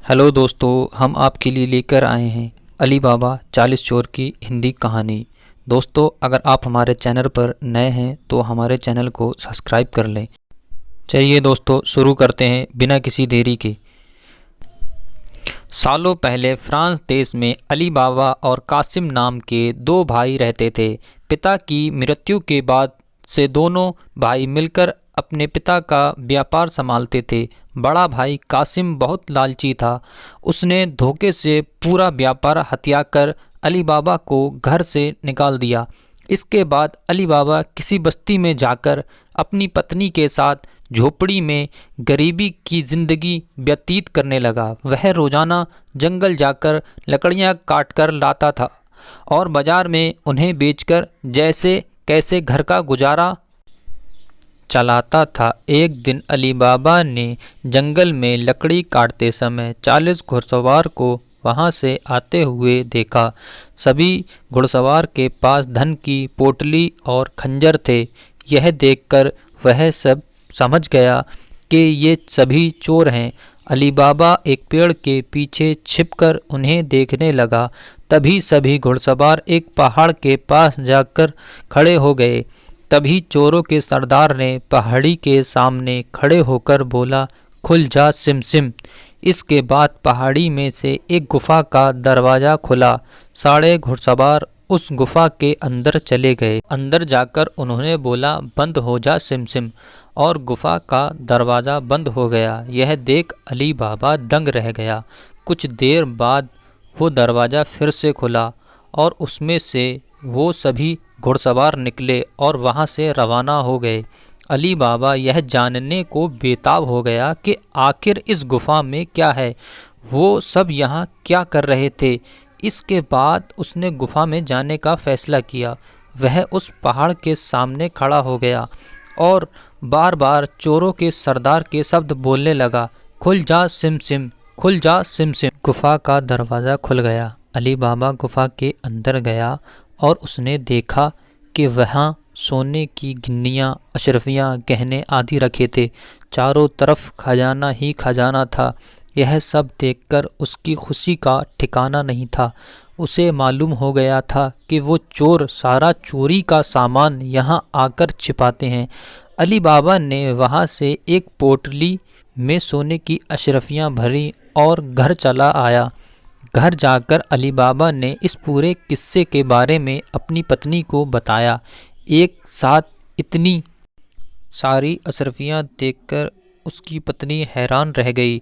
Hello दोस्तों, हम आपके लिए लेकर आए हैं अली बाबा 40 चोर की हिंदी कहानी। दोस्तों, अगर आप हमारे चैनल पर नए हैं तो हमारे चैनल को सब्सक्राइब कर लें। चलिए दोस्तों, शुरू करते हैं बिना किसी देरी के। सालों पहले फ्रांस देश में अली बाबा और कासिम नाम के दो भाई रहते थे। पिता की मृत्यु के बाद से दोनों भाई मिलकर अपने पिता का व्यापार संभालते थे। बड़ा भाई कासिम बहुत लालची था। उसने धोखे से पूरा व्यापार हथियाकर अली बाबा को घर से निकाल दिया। इसके बाद अली बाबा किसी बस्ती में जाकर अपनी पत्नी के साथ झोपड़ी में गरीबी की जिंदगी व्यतीत करने लगा। वह रोजाना जंगल जाकर लकड़ियां काट कर लाता था और बाजार में उन्हें बेचकर जैसे कैसे घर का गुजारा चलाता था। एक दिन अली बाबा ने जंगल में लकड़ी काटते समय 40 घुड़सवार को वहां से आते हुए देखा। सभी घुड़सवार के पास धन की पोटली और खंजर थे। यह देखकर वह सब समझ गया कि ये सभी चोर हैं। अली बाबा एक पेड़ के पीछे छिपकर उन्हें देखने लगा। तभी सभी घुड़सवार एक पहाड़ के पास जाकर खड़े हो गए। तभी चोरों के सरदार ने पहाड़ी के सामने खड़े होकर बोला, खुल जा सिम सिम। इसके बाद पहाड़ी में से एक गुफा का दरवाज़ा खुला। सारे घुड़सवार उस गुफा के अंदर चले गए। अंदर जाकर उन्होंने बोला, बंद हो जा सिम सिम, और गुफा का दरवाज़ा बंद हो गया। यह देख अली बाबा दंग रह गया। कुछ देर बाद वो दरवाज़ा फिर से खुला और उसमें से वो सभी घुड़सवार निकले और वहाँ से रवाना हो गए। अली बाबा यह जानने को बेताब हो गया कि आखिर इस गुफा में क्या है, वो सब यहाँ क्या कर रहे थे। इसके बाद उसने गुफा में जाने का फैसला किया। वह उस पहाड़ के सामने खड़ा हो गया और बार बार चोरों के सरदार के शब्द बोलने लगा, खुल जा सिम सिम, खुल जा सिम सिम। गुफा का दरवाज़ा खुल गया। अली बाबा गुफा के अंदर गया और उसने देखा कि वहाँ सोने की गिन्नियाँ, अशरफियाँ, गहने आदि रखे थे। चारों तरफ खजाना ही खजाना था। यह सब देखकर उसकी खुशी का ठिकाना नहीं था। उसे मालूम हो गया था कि वो चोर सारा चोरी का सामान यहाँ आकर छिपाते हैं। अली बाबा ने वहाँ से एक पोटली में सोने की अशरफियाँ भरी और घर चला आया। घर जाकर अली बाबा ने इस पूरे किस्से के बारे में अपनी पत्नी को बताया। एक साथ इतनी सारी अशरफियाँ देखकर उसकी पत्नी हैरान रह गई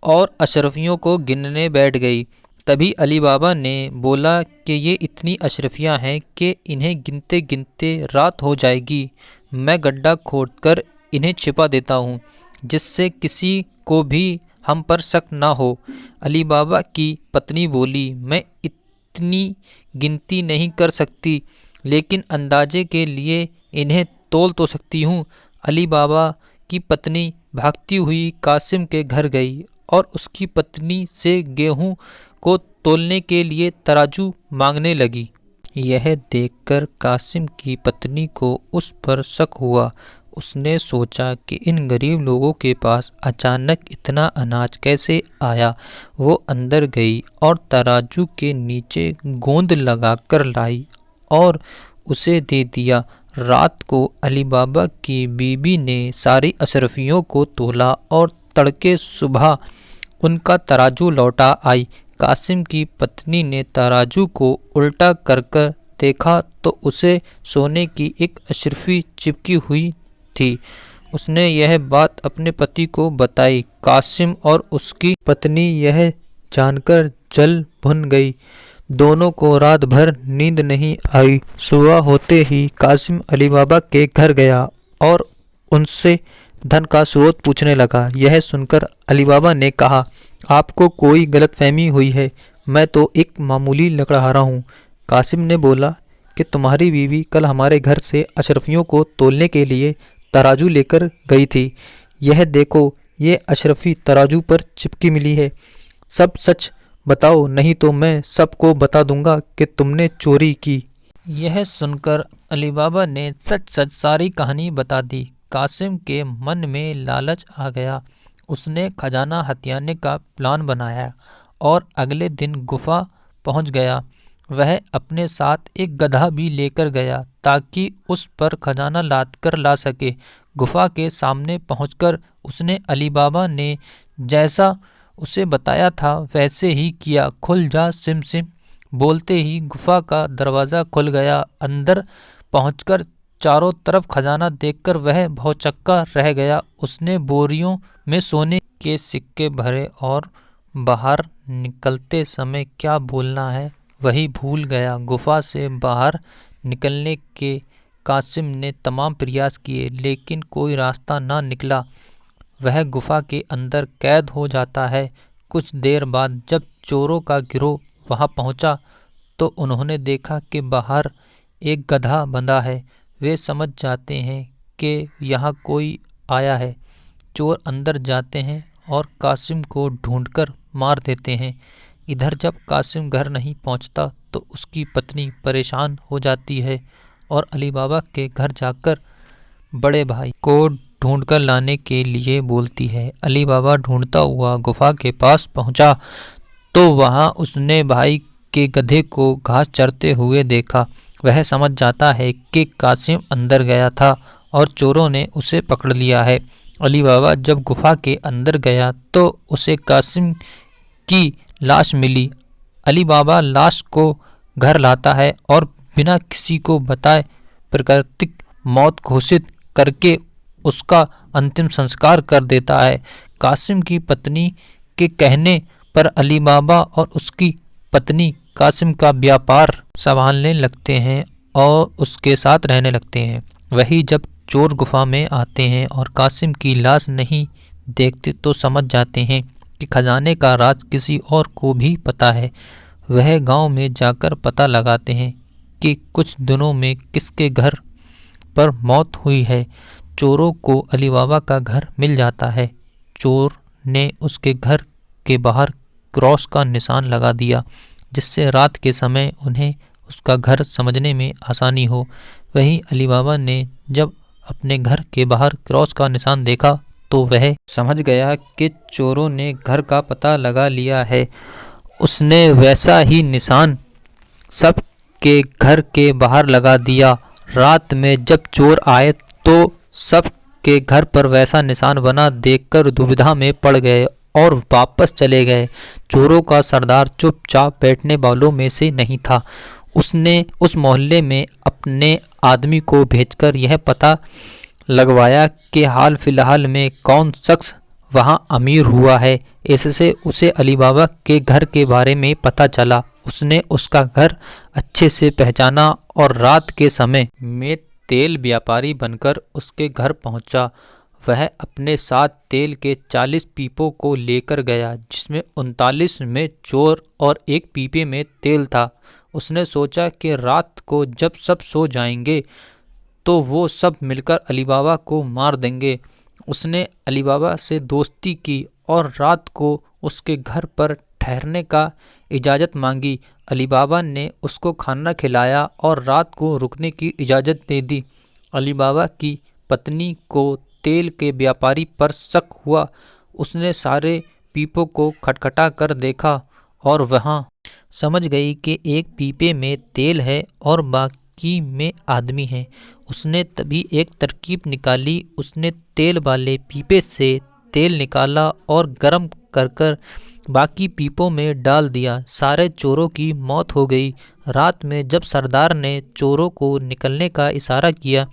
और अशरफियों को गिनने बैठ गई। तभी अली बाबा ने बोला कि ये इतनी अशरफियाँ हैं कि इन्हें गिनते गिनते रात हो जाएगी। मैं गड्ढा खोदकर इन्हें छिपा देता हूँ, जिससे किसी को भी हम पर शक ना हो। अली बाबा की पत्नी बोली, मैं इतनी गिनती नहीं कर सकती, लेकिन अंदाजे के लिए इन्हें तोल तो सकती हूँ। अली बाबा की पत्नी भागती हुई कासिम के घर गई और उसकी पत्नी से गेहूं को तोलने के लिए तराजू मांगने लगी। यह देखकर कासिम की पत्नी को उस पर शक हुआ। उसने सोचा कि इन गरीब लोगों के पास अचानक इतना अनाज कैसे आया। वो अंदर गई और तराजू के नीचे गोंद लगाकर लाई और उसे दे दिया। रात को अली बाबा की बीबी ने सारी अशरफियों को तोला और तड़के सुबह उनका तराजू लौटा आई। कासिम की पत्नी ने तराजू को उल्टा कर कर देखा तो उसे सोने की एक अशरफी चिपकी हुई थी। उसने यह बात अपने पति को बताई। कासिम और उसकी पत्नी यह जानकर जल भुन गई। दोनों को रात भर नींद नहीं आई। सुबह होते ही कासिम अली बाबा के घर गया और उनसे धन का स्रोत पूछने लगा। यह सुनकर अली बाबा ने कहा, आपको कोई गलतफहमी हुई है, मैं तो एक मामूली लकड़हारा हूँ। कासिम ने बोला कि तुम्हारी बीवी कल हमारे घर से अशरफियों को तोलने के लिए तराजू लेकर गई थी। यह देखो, ये अशरफी तराजू पर चिपकी मिली है। सब सच बताओ, नहीं तो मैं सबको बता दूंगा कि तुमने चोरी की। यह सुनकर अली बाबा ने सच सच सारी कहानी बता दी। कासिम के मन में लालच आ गया। उसने खजाना हथियाने का प्लान बनाया और अगले दिन गुफा पहुंच गया। वह अपने साथ एक गधा भी लेकर गया ताकि उस पर खजाना लाद कर ला सके। गुफा के सामने पहुंचकर उसने अली बाबा ने जैसा उसे बताया था वैसे ही किया। खुल जा सिम सिम बोलते ही गुफा का दरवाज़ा खुल गया। अंदर पहुंचकर चारों तरफ खजाना देखकर वह भौचक्का रह गया। उसने बोरियों में सोने के सिक्के भरे और बाहर निकलते समय क्या बोलना है वही भूल गया। गुफा से बाहर निकलने के कासिम ने तमाम प्रयास किए लेकिन कोई रास्ता ना निकला। वह गुफा के अंदर कैद हो जाता है। कुछ देर बाद जब चोरों का गिरोह वहां पहुंचा तो उन्होंने देखा कि बाहर एक गधा बंधा है। वे समझ जाते हैं कि यहाँ कोई आया है। चोर अंदर जाते हैं और कासिम को ढूंढकर मार देते हैं। इधर जब कासिम घर नहीं पहुंचता तो उसकी पत्नी परेशान हो जाती है और अली बाबा के घर जाकर बड़े भाई को ढूंढकर लाने के लिए बोलती है। अली बाबा ढूंढता हुआ गुफा के पास पहुंचा तो वहां उसने भाई के गधे को घास चरते हुए देखा। वह समझ जाता है कि कासिम अंदर गया था और चोरों ने उसे पकड़ लिया है। अली बाबा जब गुफा के अंदर गया तो उसे कासिम की लाश मिली। अली बाबा लाश को घर लाता है और बिना किसी को बताए प्राकृतिक मौत घोषित करके उसका अंतिम संस्कार कर देता है। कासिम की पत्नी के कहने पर अली बाबा और उसकी पत्नी कासिम का व्यापार संभालने लगते हैं और उसके साथ रहने लगते हैं। वही जब चोर गुफा में आते हैं और कासिम की लाश नहीं देखते तो समझ जाते हैं कि खजाने का राज किसी और को भी पता है। वह गांव में जाकर पता लगाते हैं कि कुछ दिनों में किसके घर पर मौत हुई है। चोरों को अली बाबा का घर मिल जाता है। चोर ने उसके घर के बाहर क्रॉस का निशान लगा दिया जिससे रात के समय उन्हें उसका घर समझने में आसानी हो। वहीं अली बाबा ने जब अपने घर के बाहर क्रॉस का निशान देखा तो वह समझ गया कि चोरों ने घर का पता लगा लिया है। उसने वैसा ही निशान सब के घर के बाहर लगा दिया। रात में जब चोर आए तो सब के घर पर वैसा निशान बना देखकर दुविधा में पड़ गए और वापस चले गए। चोरों का सरदार चुपचाप बैठने वालों में से नहीं था। उसने उस मोहल्ले में अपने आदमी को भेजकर यह पता लगवाया कि हाल फिलहाल में कौन शख्स वहां अमीर हुआ है। इससे उसे अली बाबा के घर के बारे में पता चला। उसने उसका घर अच्छे से पहचाना और रात के समय में तेल व्यापारी बनकर उसके घर पहुंचा। वह अपने साथ तेल के 40 पीपों को लेकर गया जिसमें 39 में चोर और एक पीपे में तेल था। उसने सोचा कि रात को जब सब सो जाएंगे तो वो सब मिलकर अली बाबा को मार देंगे। उसने अली बाबा से दोस्ती की और रात को उसके घर पर ठहरने का इजाज़त मांगी। अली बाबा ने उसको खाना खिलाया और रात को रुकने की इजाज़त दे दी। अली बाबा की पत्नी को तेल के व्यापारी पर शक हुआ। उसने सारे पीपों को खटखटा कर देखा और वहाँ समझ गई कि एक पीपे में तेल है और बाकी में आदमी है। उसने तभी एक तरकीब निकाली। उसने तेल वाले पीपे से तेल निकाला और गर्म कर बाकी पीपों में डाल दिया। सारे चोरों की मौत हो गई। रात में जब सरदार ने चोरों को निकलने का इशारा किया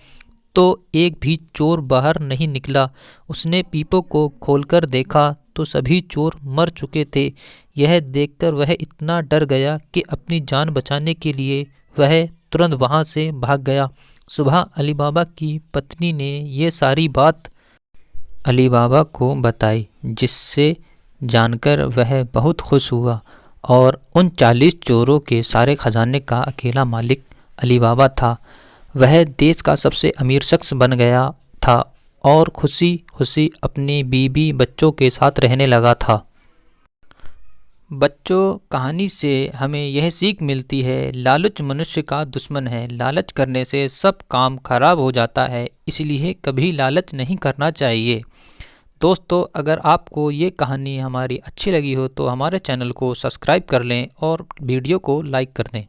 तो एक भी चोर बाहर नहीं निकला। उसने पीपों को खोलकर देखा तो सभी चोर मर चुके थे। यह देखकर वह इतना डर गया कि अपनी जान बचाने के लिए वह तुरंत वहां से भाग गया। सुबह अली बाबा की पत्नी ने ये सारी बात अली बाबा को बताई जिससे जानकर वह बहुत खुश हुआ और उन 40 चोरों के सारे खजाने का अकेला मालिक अली बाबा था। वह देश का सबसे अमीर शख्स बन गया था और खुशी खुशी अपनी बीवी बच्चों के साथ रहने लगा था। बच्चों, कहानी से हमें यह सीख मिलती है, लालच मनुष्य का दुश्मन है। लालच करने से सब काम खराब हो जाता है, इसलिए कभी लालच नहीं करना चाहिए। दोस्तों, अगर आपको ये कहानी हमारी अच्छी लगी हो तो हमारे चैनल को सब्सक्राइब कर लें और वीडियो को लाइक कर दें।